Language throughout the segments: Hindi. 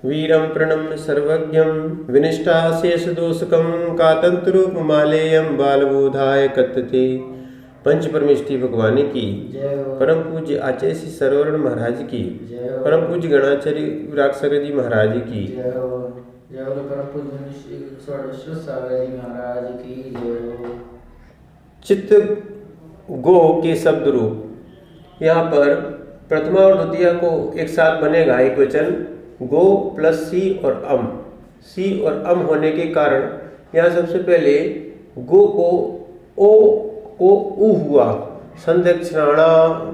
वीरं प्रणम्य सर्वज्ञं विनिष्टाशेषदोषकं कातंतरूपमालेयं बालबोधाय कथ्यते। पंच परमेष्ठी भगवान की, परम पूज्य आचार्य श्री सरवर्ण महाराज की, परम पूज्य गणाचार्य विराट जी महाराज की, परम पूज्य सागर जी महाराज की। चित्त गो के शब्द रूप यहाँ पर प्रथमा और द्वितीय को एक साथ बनेगा एक वचन गो प्लस सी और अम। सी और अम होने के कारण यहाँ सबसे पहले गो को ओ को उ हुआ। संदक्षिणाणा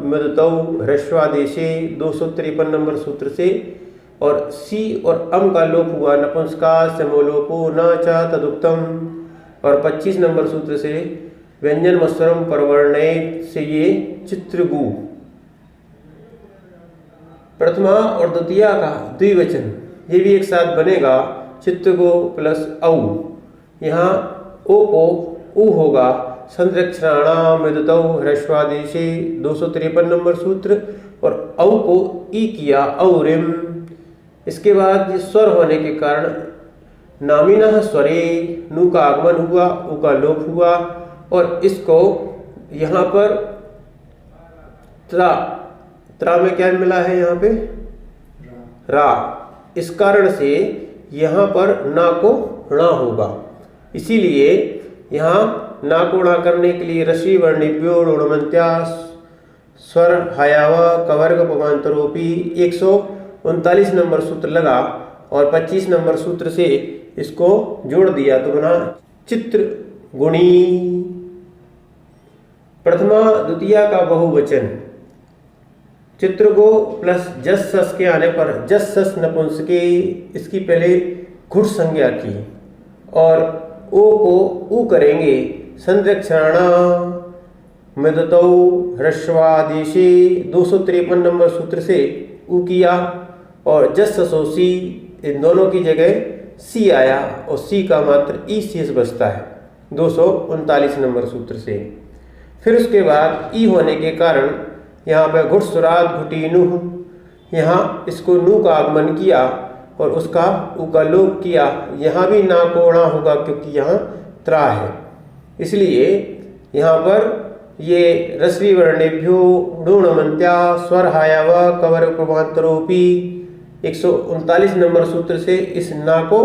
मदतौ ह्रस्वादेशे 253 नंबर सूत्र से, और सी और अम का लोप हुआ नपुंसका समोलोपो न च तदुक्तम, और 25 नंबर सूत्र से व्यंजन मस्वरम परवर्णे से ये चित्रगु। प्रथमा और द्वितीय का द्विवचन ये भी एक साथ बनेगा चित्रगो प्लस औ। यहाँ ओ को उ होगा। संरक्षणाणाम मदतौ ह्रस्वादेशे 253 नंबर सूत्र, और औ को ई किया औरिम। इसके बाद स्वर होने के कारण नामिनः स्वरे नु का आगमन हुआ, उ का लोप हुआ, और इसको यहाँ पर त्रा में क्या मिला है यहाँ पे रा। इस कारण से यहाँ पर ना को णा होगा। इसीलिए यहाँ ना को णा करने के लिए ऋषि वर्णिभ्यो ऋणमंत्या स्वर हयाव कवर्ग पमांतरोपी 139 नंबर सूत्र लगा, और 25 नंबर सूत्र से इसको जोड़ दिया तो बना चित्र गुणी। प्रथमा द्वितीय का बहुवचन चित्रगो प्लस जस सस के आने पर जस सस नपुंसके, इसकी पहले घुट संज्ञा की, और ओ को उ करेंगे। संरक्षणा मदतौ ह्रस्वादेशे 253 नंबर सूत्र से उ किया, और जस ससोसी इन दोनों की जगह सी आया, और सी का मात्र ई शेष बचता है 239 नंबर सूत्र से। फिर उसके बाद ई होने के कारण यहाँ पे घुट सुरात घुटीनु, यहाँ इसको नु का आगमन किया और उसका उ का लोप किया। यहाँ भी ना कोणा होगा क्योंकि यहाँ त्रा है, इसलिए यहाँ पर ये रस्वी वर्णेभ्यो ऋणमंत्या स्वर हायाव कवर प्रभांतरोपी 139 नंबर सूत्र से इस ना को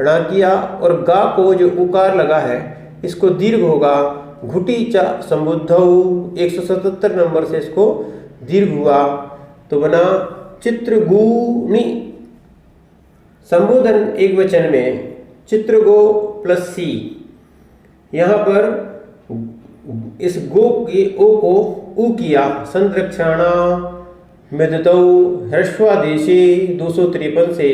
णा किया, और गा को जो उकार लगा है इसको दीर्घ होगा। घुटी च संबुद्धौ 177 नंबर से इसको दीर्घ हुआ तो बना चित्रगुणी। संबोधन एक वचन में चित्रगो प्लस सी, यहाँ पर इस गो के ओ को उ किया। संरक्षणा मदतौ ह्रस्वादेशे 253 से,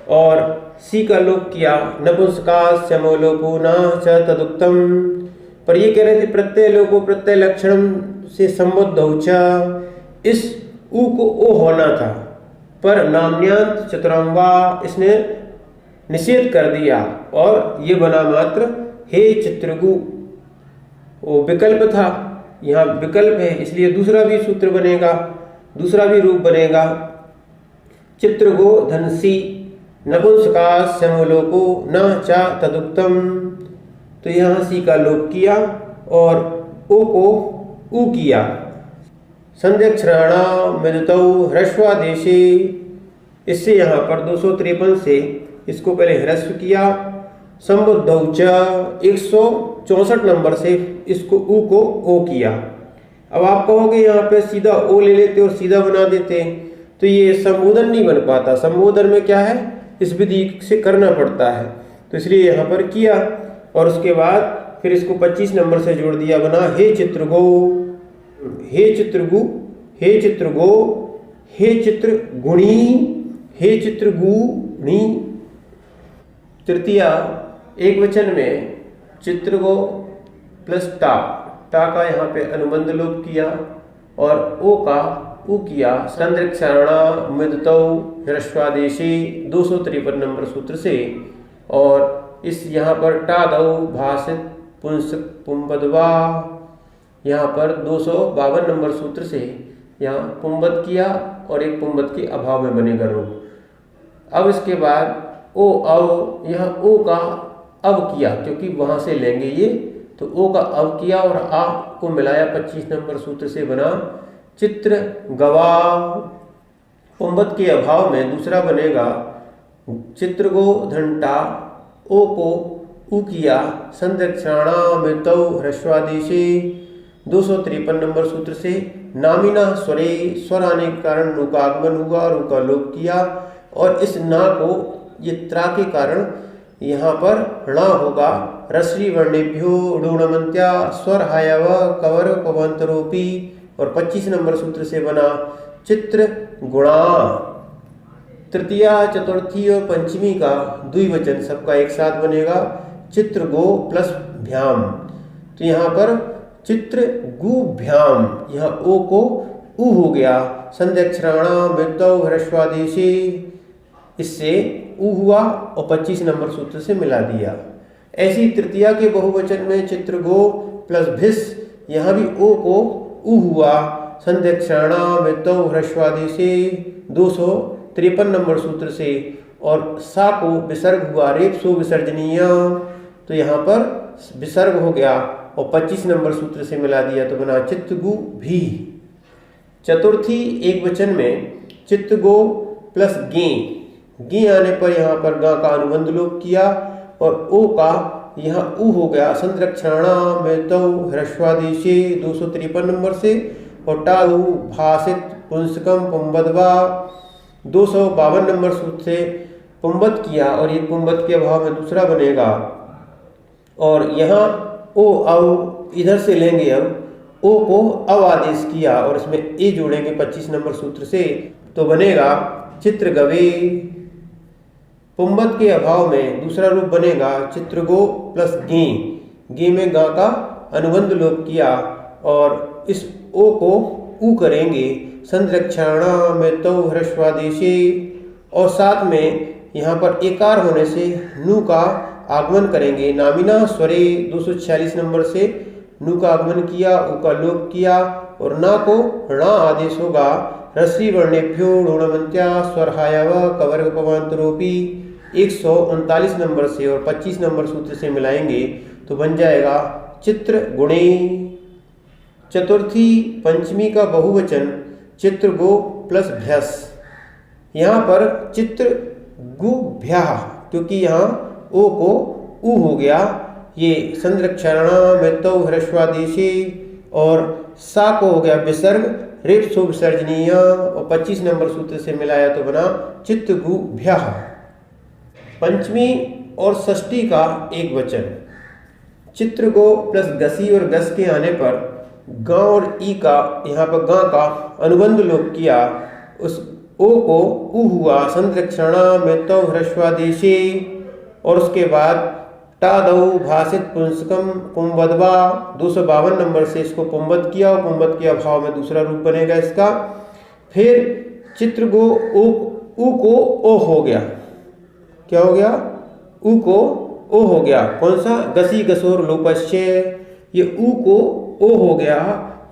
और सी का लोप किया नपुंसका समोलोपो न च तदुक्तम। पर ये कह रहे थे प्रत्यय लोपो प्रत्यय लक्षण से संबद्ध च, इस उ को ओ होना था, पर नाम्यांत चतुरंगा इसने निषेध कर दिया और ये बना मात्र हे चित्रगु। वो विकल्प था, यहाँ विकल्प है इसलिए दूसरा भी सूत्र बनेगा, दूसरा भी रूप बनेगा। चित्रगो धनसी नपुंसका समलोको न च तदुक्तम, तो यहाँ सी का लोप किया और ओ को उ किया। संध्यक्षराणा मदतौ ह्रस्वादेशे, इससे यहाँ पर 253 से इसको पहले ह्रस्व किया। संबुद्धौ च 164 नंबर से इसको उ को ओ किया। अब आप कहोगे यहाँ पे सीधा ओ ले लेते और सीधा बना देते, तो ये संबोधन नहीं बन पाता। संबोधन में क्या है, इस विधि से करना पड़ता है, तो इसलिए यहाँ पर किया। और उसके बाद फिर इसको 25 नंबर से जोड़ दिया, बना हे चित्रगो, हे चित्रगु, हे चित्रगो, हे चित्रगुणी, हे चित्रगुणी। तृतीय एक वचन में चित्रगो प्लस टा का यहाँ पे अनुबंध लोप किया और ओ का उ किया। संरक्षणा मदतौ ह्रस्वादेशे 253 नंबर सूत्र से, और इस यहाँ पर टादौ भाषित पुंसक पुंबदवा, यहाँ पर 252 नंबर सूत्र से यहाँ पुंबद किया और एक पुंबद के अभाव में बनेगा रूप। अब इसके बाद ओ अव, यहाँ ओ का अब किया क्योंकि वहां से लेंगे ये, तो ओ का अब किया और आ को मिलाया 25 नंबर सूत्र से बना चित्र गवाह। पुंबत के अभाव में दूसरा बनेगा चित्र गो घंटा, ओ को उ किया संदक्षिणामितौ ह्रस्वादेशे 253 नंबर सूत्र से नामिना स्वरे, स्वर आने के कारण नु का आगमन हुआ और उ का लोप किया, और इस ना को ये त्रा के कारण यहाँ पर ण होगा। रश्री वर्णेभ्यो ऋणमंत्या स्वर हायव कवर पवंतरोपी, और 25 नंबर सूत्र से बना चित्र गुणा। तृतीया, चतुर्थी और पंचमी का द्विवचन सबका एक साथ बनेगा चित्र गो प्लस भ्याम। तो यहाँ पर चित्र गुभ्याम, यहाँ ओ को उ हो गया संध्यक्षराणामितौ ह्रस्वादेशे, इससे उ हुआ और 25 नंबर सूत्र से मिला दिया। ऐसी तृतीया के बहुवचन में चित्र गो प्लस भिस, यहाँ भी ओ को उ हुआ संध्यक्षराणामितौ ह्रस्वादेशे 253 नंबर सूत्र से, और सा को विसर्ग हुआ रेप्सो विसर्जनीय, तो यहाँ पर विसर्ग हो गया और 25 नंबर सूत्र से मिला दिया तो बना चित्तगु भी। चतुर्थी एक वचन में चित्तगो प्लस गे, गे आने पर यहाँ पर गा का अनुबंध लोप किया और ओ का यहाँ उ हो गया संरक्षणामितौ ह्रस्वादेशे 253 नंबर से, और टाउ भाषित पुंसकम पुंबदवा 252 नंबर सूत्र से पुंबत किया, और ये पुंबत के अभाव में दूसरा बनेगा। और यहाँ ओ अव इधर से लेंगे, अब ओ को अव आदेश किया और इसमें ए जोड़ेंगे 25 नंबर सूत्र से, तो बनेगा चित्र गवे। पुंबत के अभाव में दूसरा रूप बनेगा चित्रगो प्लस गे, गे में गा का अनुबंध लोप किया और इस ओ को उ करेंगे संरक्षणामितौ ह्रस्वादेशे, और साथ में यहाँ पर एकार होने से नु का आगमन करेंगे। नामिना स्वरे 246 नंबर से नु का आगमन किया, उ का लोप किया और ना को णा आदेश होगा। रश्री वर्णेभ्यो ऋणमंत्या स्वरहायव कवर्ग पवांतरोपी 139 नंबर से और 25 नंबर सूत्र से मिलाएंगे तो बन जाएगा चित्र गुणे। चतुर्थी पंचमी का बहुवचन चित्र गो प्लस भ्यस, यहाँ पर चित्र गुभ्यः, क्योंकि यहाँ ओ को उ हो गया, ये संरक्षणामितौ ह्रस्वादेशे, और सा को हो गया विसर्ग रेप्सो विसर्जनीय और 25 नंबर सूत्र से मिलाया तो बना चित्तगुभ्यः। पंचमी और षष्ठी का एक वचन चित्रगो प्लस गसी और गस के आने पर ग और ई का यहाँ पर ग का अनुबंध लोप किया, उस ओ को उ हुआ संरक्षणामितौ ह्रस्वादेशे, और उसके बाद टादौ भाषित पुंसकम पुंबदवा 252 नंबर से इसको पुंबत किया और पुंबत के अभाव में दूसरा रूप बनेगा इसका। फिर चित्रगो उ को ओ हो गया, क्या हो गया, उ को ओ हो गया, कौन सा, गसी गसोर लोपश्य, ये उ को ओ हो गया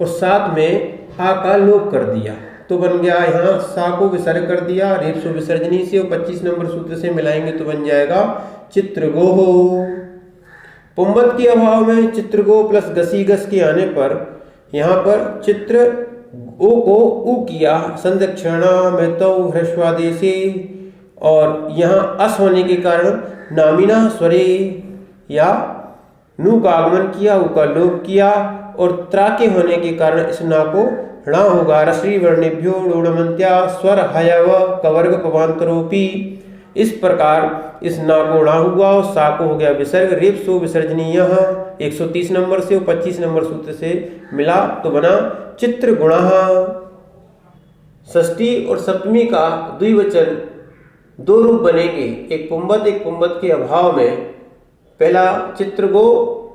और साथ में आ का लोप कर दिया तो बन गया यहाँ सा को विसर्ग कर दिया रेप्सो विसर्जनी से और 25 नंबर सूत्र से मिलाएंगे तो बन जाएगा चित्रगोह। पुंबत के अभाव में चित्रगो प्लस गसी गस के आने पर यहाँ पर चित्र ओ को उ किया संदक्षिणामितौ ह्रस्वादेशे, और यहाँ अस होने के कारण नामिना स्वरे या नु का आगमन किया, उ का लोप किया, और त्रा के होने के कारण इस ना को णा होगा। रश्री वर्णेभ्यो ऋणमंत्या स्वर हयव कवर्ग पवांतरोपी, इस प्रकार इस ना को णा हुआ और सा को हो गया विसर्ग रेप्सो विसर्जनीय 130 नंबर से और 25 नंबर सूत्र से मिला तो बना चित्र गुणः। षष्ठी और सप्तमी का द्विवचन दो रूप बनेंगे, एक पुंबत के अभाव में। पहला चित्रगो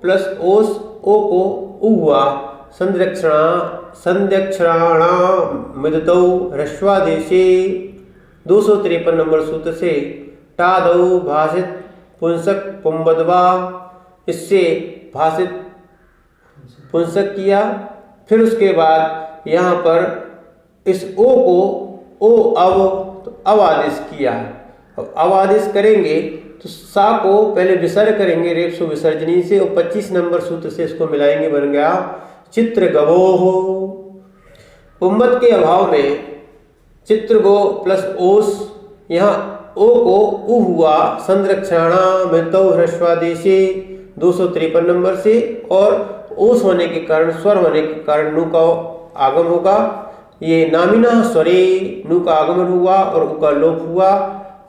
प्लस ओस, ओ को उ हुआ संध्यक्षराणामितौ ह्रस्वादेशे 253 नंबर सूत्र से टादौ भाषित पुंसक पुंबदवा, इससे भाषित पुंसक किया। फिर उसके बाद यहाँ पर इस ओ को ओ अव तो अव आदेश किया, अब आदेश करेंगे तो सा को पहले विसर्ग करेंगे रेपसो विसर्जनी से और 25 नंबर सूत्र से इसको मिलाएंगे, बन गया चित्र गवोह। पुंबत के अभाव में चित्र गो प्लस ओस, यहाँ ओ को उ हुआ संरक्षणा मृतौ ह्रस्वादेशे 253 नंबर से, और ओस होने के कारण, स्वर होने के कारण नु का आगम होगा। ये नामिना स्वरे नु का आगमन हुआ और उ का लोप हुआ,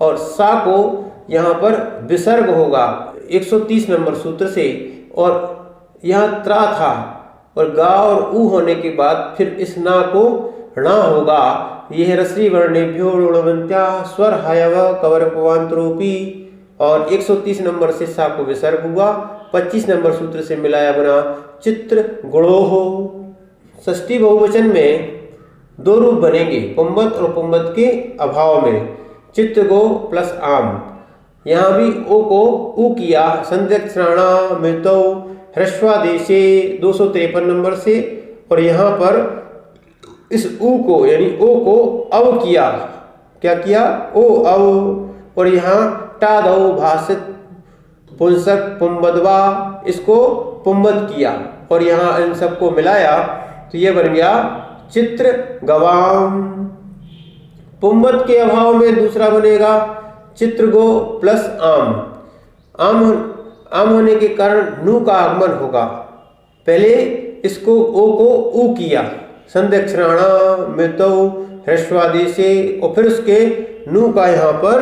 और सा को यहाँ पर विसर्ग होगा 130 नंबर सूत्र से, और यहाँ त्रा था और गा और उ होने के बाद फिर इस ना को णा होगा। यह रश्मि वर्णेभ्यो ऋणवंत्या स्वर हायव कवर पवांतरोपी, और 130 नंबर से सा को विसर्ग हुआ, 25 नंबर सूत्र से मिलाया बना चित्र गुणोह। षष्ठी बहुवचन में दो रूप बनेंगे, पुंबत और पुंबत के अभाव में। चित्रगो प्लस आम, यहाँ भी ओ को उ किया संरक्षणा मृतौ ह्रस्वादेशे 253 नंबर से, और यहाँ पर इस उ को यानी ओ को अव किया, क्या किया, ओ अव, और यहाँ टादौ भाषित पुंसक पुंबदवा, इसको पुंबद किया, और यहाँ इन सबको मिलाया तो ये बन गया चित्र गवाम। पुंबद के अभाव में दूसरा बनेगा चित्रगो प्लस आम। आम होने के कारण नु का आगमन होगा, पहले इसको ओ को उ किया संदक्षिणाणा मृतौ ह्रस्वादेशे, और फिर उसके नु का यहाँ पर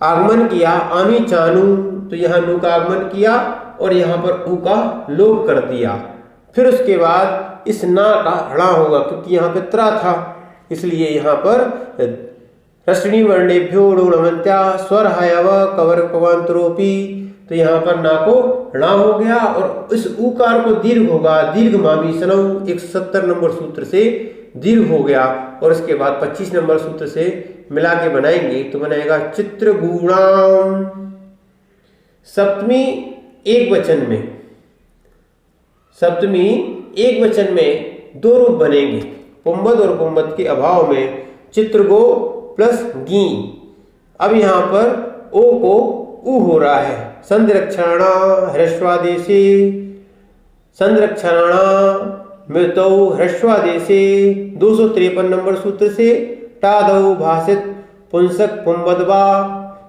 आगमन किया आमी चानू, तो यहाँ नु का आगमन किया और यहाँ पर उ का लोप कर दिया। फिर उसके बाद इस ना का हड़ा होगा, क्योंकि यहाँ पे त्रा था, इसलिए यहाँ पर रश्मि वर्णेभ्यो ऋणवंत्या स्वर हायव कवर पवांतरोपी, तो यहाँ पर ना को णा हो गया, और इस उकार को दीर्घ होगा, दीर्घ मामी सनौ 170 नंबर सूत्र से दीर्घ हो गया, और इसके बाद 25 नंबर सूत्र से मिला के बनाएंगे तो बनेगा चित्रगुणाम। सप्तमी एक वचन में, सप्तमी एक वचन में दो रूप बनेंगे, पुंबद और पुंबद के अभाव में चित्रगो प्लस गी। अब यहाँ पर ओ को उ हो रहा है, संरक्षणा ह्रस्वादेशे, संरक्षणा मृतौ ह्रस्वादेशे 253 नंबर सूत्र से, टादौ भाषित पुंसक पुंबदवा,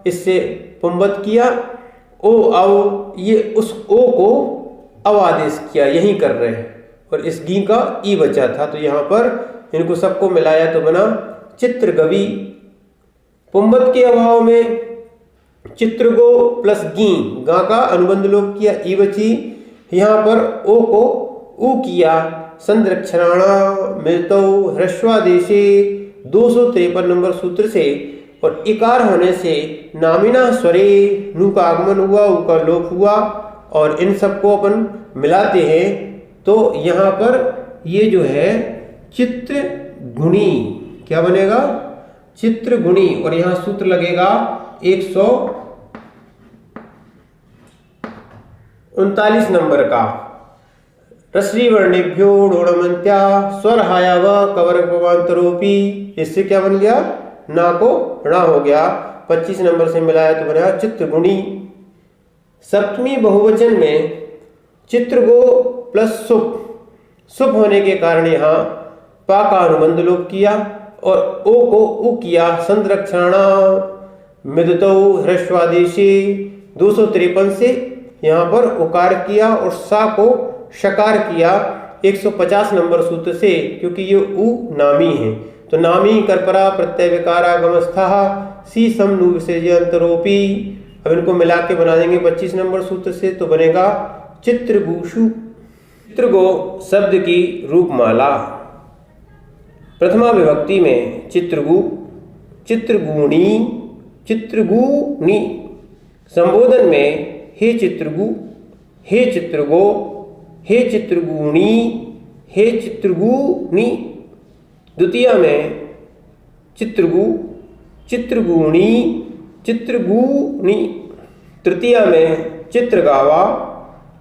इससे पुंबद किया, ओ अव, ये उस ओ को अवादेश किया, यही कर रहे हैं, और इस गी का ई बचा था, तो यहाँ पर इनको सबको मिलाया तो बना चित्रगवी। पुंबद के अभाव में चित्रगो प्लस गी, गा का अनुबंध लोप किया, ई बची, यहाँ पर ओ को उ किया संरक्षणाणा मृतौ ह्रस्वादेशे 253 नंबर सूत्र से, और इकार होने से नामिना स्वरे नु का आगमन हुआ, उ का लोप हुआ, और इन सबको अपन मिलाते हैं तो यहाँ पर ये जो है चित्र गुणी, क्या बनेगा, चित्र गुणी, और यहाँ सूत्र लगेगा 139 नंबर का। रश्मि वर्णेभ्यो ऋणवंत्या स्वर हायाव कवर पवांतरोपी, इससे क्या बन गया, ना को णा हो गया, 25 नंबर से मिलाया तो बनेगा चित्रगुणी। सप्तमी बहुवचन में चित्रगो प्लस सुप, सुप होने के कारण यहाँ पा का अनुबंध लोप किया और ओ को उ किया संरक्षणा मृतौ ह्रस्वादेशे 253 से, यहाँ पर उकार किया और सा को शकार किया 150 नंबर सूत्र से, क्योंकि ये उ नामी है, तो नामी करपरा प्रत्यय विकारागमस्थः सी सम नु विसर्जयंतरोपी। अब इनको मिला के बना देंगे 25 नंबर सूत्र से, तो बनेगा चित्रगुषु। चित्रगो शब्द की रूपमाला। प्रथमा विभक्ति में चित्रगु, चित्रगुणी, चित्रगुणी। संबोधन में हे चित्रगु, हे चित्रगो, हे चित्रगुणी, हे चित्रगुणी। द्वितीया में चित्रगु, चित्रगुणी, चित्रगुणी। तृतीया में चित्रगावा,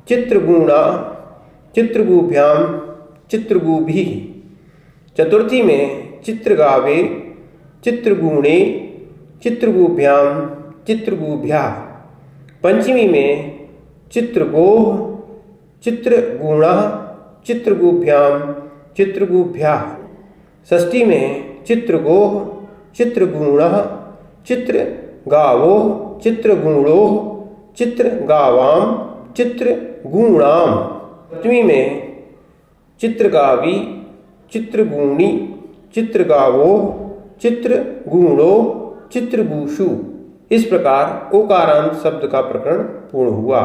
चित्रगुणा, चित्रगुभ्याम, चित्रगुभिः। चतुर्थी में चित्रगावे, चित्रगुणे, चित्रगुभ्याम चित्रगुभ्या। पंचमी में चित्रगोह चित्रगुणः चित्रगुभ्याम चित्रगुभ्या। षष्ठी में चित्रगोह चित्रगुणः चित्रगावोः चित्रगुणोः चित्रगावाम चित्रगुणाम। सप्तमी में चित्रगावी चित्रगुणी चित्रगावोः चित्रगुणोः चित्रगुषु। इस प्रकार ओकारांत शब्द का प्रकरण पूर्ण हुआ।